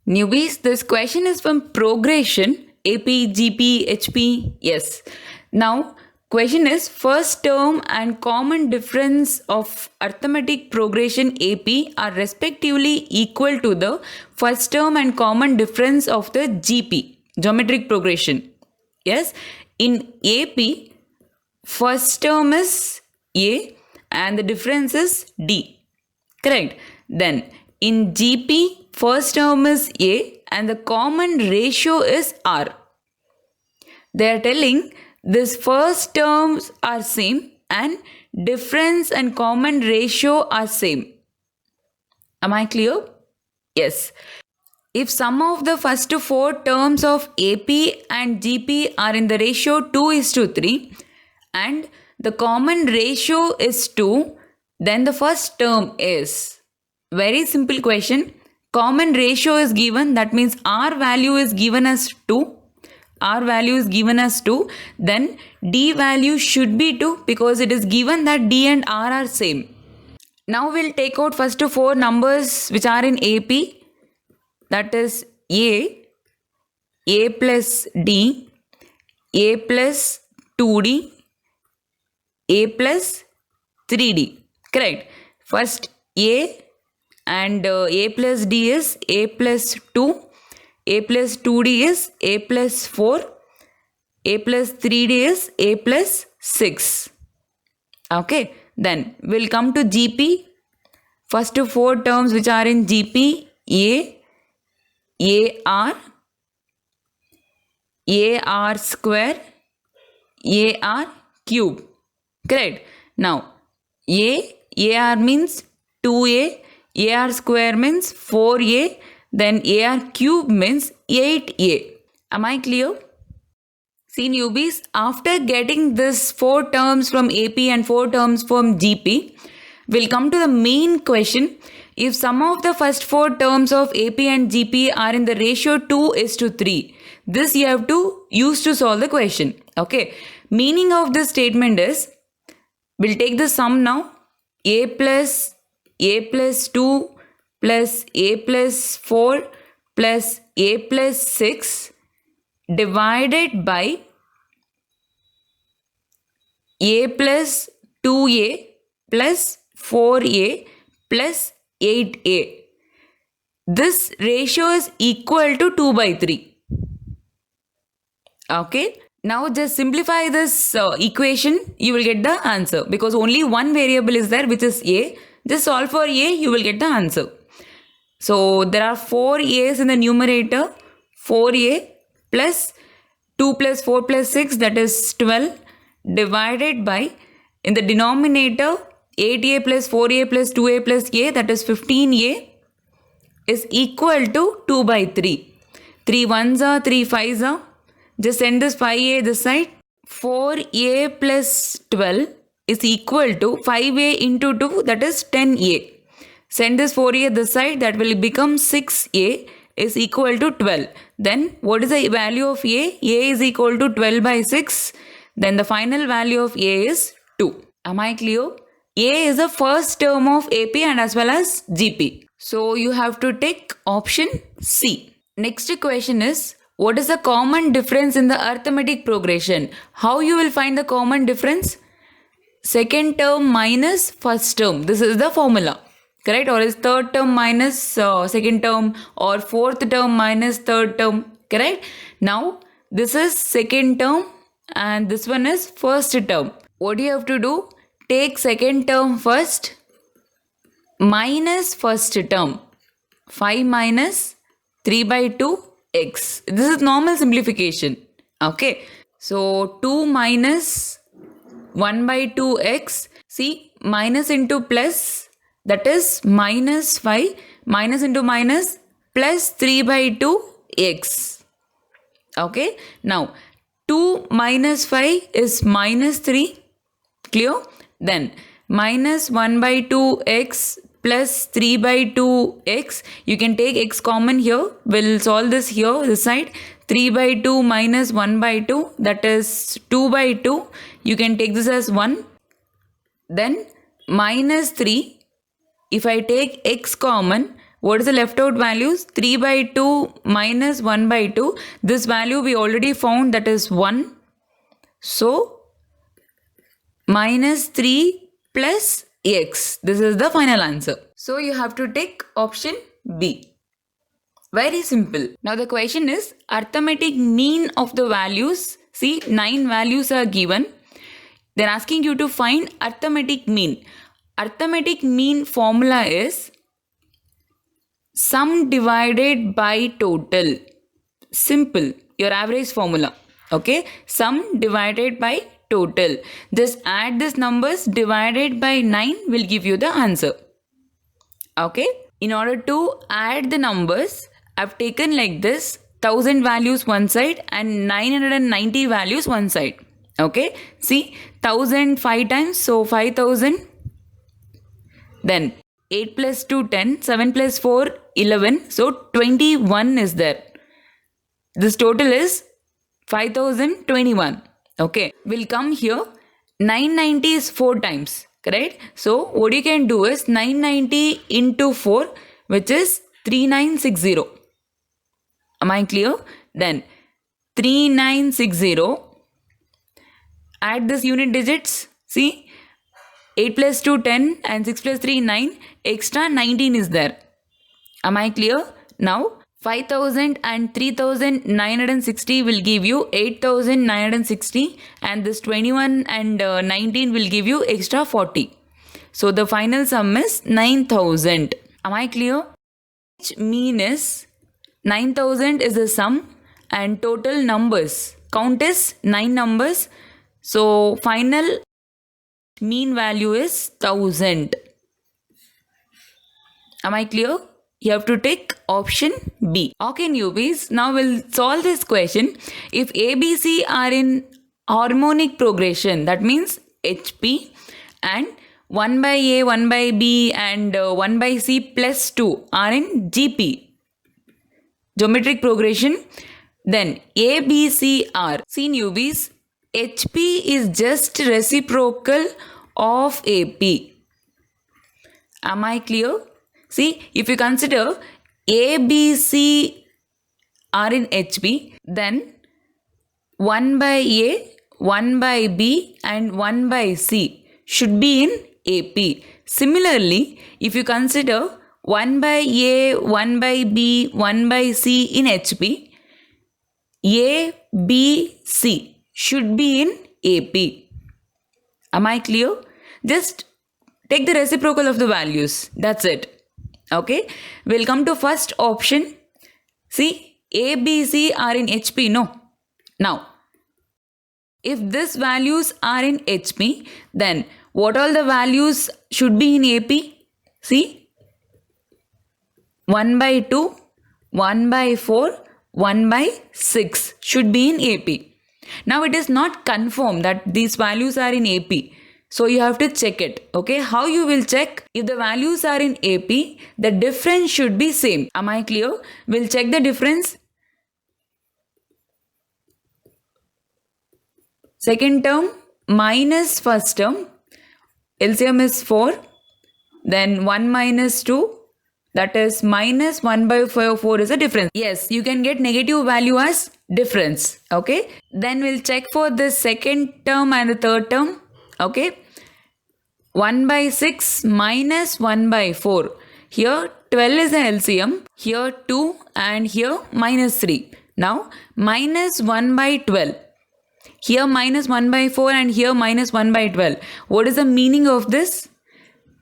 Newbies, this question is from progression AP, GP, HP. Yes. Now, question is first term and common difference of arithmetic progression AP are respectively equal to the first term and common difference of the GP, geometric progression. Yes. In AP, first term is A and the difference is D. Correct. Then in GP, first term is A and the common ratio is R. They are telling this first terms are same and difference and common ratio are same. Am I clear? Yes. If sum of the first four terms of AP and GP are in the ratio 2:3 and the common ratio is 2, then the first term is. Very simple question. Common ratio is given, that means R value is given as 2. R value is given as 2. Then D value should be 2 because it is given that D and R are same. Now we'll take out first four numbers which are in AP. That is A plus D, A plus 2D, A plus 3D. Correct. First A and A plus D is A plus 2, A plus 2D is A plus 4, A plus 3D is A plus 6. Okay. Then we'll come to GP. First four terms which are in GP, AR square, AR cube. Correct. Now, AR means 2A, AR square means 4A, then AR cube means 8A. Am I clear? See newbies, after getting this four terms from AP and four terms from GP, we'll come to the main question. If sum of the first four terms of AP and GP are in the ratio 2:3, this you have to use to solve the question. Okay. Meaning of this statement is, we'll take the sum now. A plus 2 plus A plus 4 plus A plus 6 divided by A plus 2A plus 4A plus 8A. This ratio is equal to 2/3. Okay. Now just simplify this equation, you will get the answer because only one variable is there which is A. Just solve for A, you will get the answer. So there are 4 A's in the numerator. 4A plus 2 plus 4 plus 6, that is 12, divided by, in the denominator, 8A plus 4A plus 2A plus A, that is 15A, is equal to 2/3. 3 ones are, 3 fives are. Just send this 5A this side. 4A plus 12 is equal to 5A into 2, that is 10A. Send this 4A this side, that will become 6A is equal to 12. Then what is the value of A? A is equal to 12/6. Then the final value of A is 2. Am I clear? A is the first term of AP and as well as GP. So you have to take option C. Next question is, what is the common difference in the arithmetic progression? How you will find the common difference? Second term minus first term. This is the formula. Correct? Or is third term minus second term, or fourth term minus third term. Correct? Now, this is second term and this one is first term. What do you have to do? Take second term first minus first term. 5 minus 3/2 x. This is normal simplification. Okay. So 2 minus 1/2 x. See, minus into plus, that is minus 5, minus into minus plus 3/2 x. Okay. Now 2 minus 5 is minus 3. Clear? Then minus 1/2 x plus 3/2 x. You can take x common here. We'll solve this here, this side. 3/2 minus 1/2, that is 2/2. You can take this as 1. Then minus 3. If I take x common, What is the left out values? 3 by 2 minus 1 by 2. This value we already found, that is 1. So, minus 3 plus x. This is the final answer. So, you have to take option B. Very simple. Now, the question is arithmetic mean of the values. See, 9 values are given. They're asking you to find arithmetic mean. Arithmetic mean formula is sum divided by total. Simple. Your average formula. Okay. Sum divided by total. Just add these numbers divided by 9 will give you the answer. Okay. In order to add the numbers, I've taken like this 1000 values one side and 990 values one side. Okay. See, 1000 5 times. So 5000. Then 8 plus 2, 10, 7 plus 4, 11. So 21 is there. This total is 5021. Okay. We'll come here. 990 is 4 times. Correct? So what you can do is 990 into 4, which is 3960. Am I clear? Then 3960. Add this unit digits. See? 8 plus 2, 10 and 6 plus 3, 9. Extra 19 is there. Am I clear? Now, 5000 and 3960 will give you 8960 and this 21 and 19 will give you extra 40. So, the final sum is 9000. Am I clear? Which mean is 9000 is the sum and total numbers. Count is 9 numbers. So, final mean value is 1000. Am I clear? You have to take option B. Okay, newbies. Now we'll solve this question. If A, B, C are in harmonic progression, that means HP, and 1 by A, 1 by B and 1 by C plus 2 are in GP, geometric progression, then A, B, C are. See, newbies, HP is just reciprocal of AP. Am I clear? See, if you consider A, B, C are in HP, then 1 by A, 1 by B and 1 by C should be in AP. Similarly, if you consider 1 by A, 1 by B, 1 by C in HP, A, B, C should be in AP. Am I clear? Just take the reciprocal of the values. That's it. Okay. We'll come to first option. See, A, B, C are in HP. No. Now, if these values are in HP, then what all the values should be in AP? See, 1 by 2, 1 by 4, 1 by 6 should be in AP. Now it is not confirmed that these values are in AP. So you have to check it. Okay. How you will check? If the values are in AP, the difference should be same. Am I clear? We'll check the difference. Second term minus first term. LCM is 4. Then 1 minus 2. That is minus 1 by 4 is a difference. Yes, you can get negative value as difference. Okay. Then we'll check for the second term and the third term. Okay. 1 by 6 minus 1 by 4. Here 12 is the LCM. Here 2 and here minus 3. Now minus 1 by 12. Here minus 1 by 4 and here minus 1 by 12. What is the meaning of this?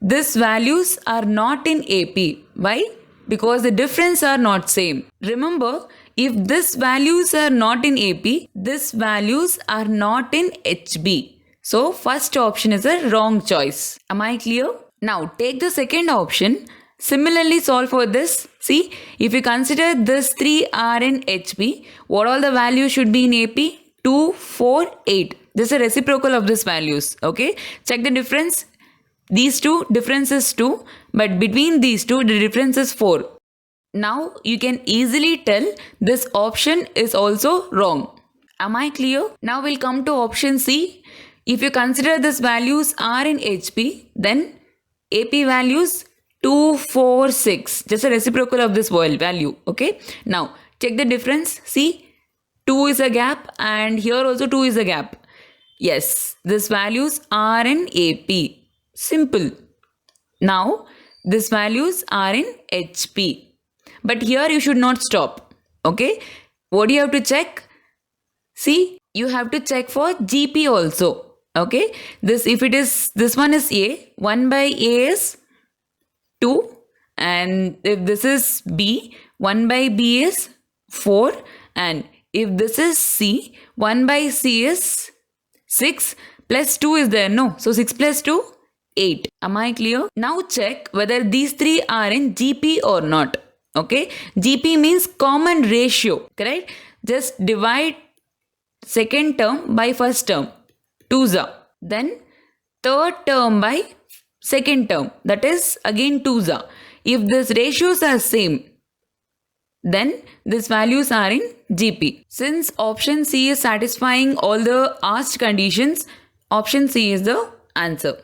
These values are not in AP. Why? Because the difference are not same. Remember, if these values are not in AP, these values are not in HB. So, first option is a wrong choice. Am I clear? Now, take the second option. Similarly, solve for this. See, if you consider these 3 are in HB, what all the values should be in AP? 2, 4, 8. This is a reciprocal of these values. Okay. Check the difference. These two difference is 2, but between these two the difference is 4. Now you can easily tell this option is also wrong. Am I clear? Now we'll come to option C. If you consider these values are in HP, then AP values 2, 4, 6. Just a reciprocal of this value. Okay. Now check the difference. See, 2 is a gap and here also 2 is a gap. Yes, these values are in AP. Simple. Now these values are in HP. But here you should not stop. Okay. What do you have to check? See, you have to check for GP also. Okay. If it is, this one is A, 1 by A is 2. And if this is B, 1 by B is 4. And if this is C, 1 by C is 6 plus 2 is there. No. So 6 plus 2, 8. Am I clear? Now check whether these three are in GP or not. Okay. GP means common ratio. Correct? Just divide second term by first term. 2s. Then third term by second term. That is again 2s. If these ratios are same, then these values are in GP. Since option C is satisfying all the asked conditions, option C is the answer.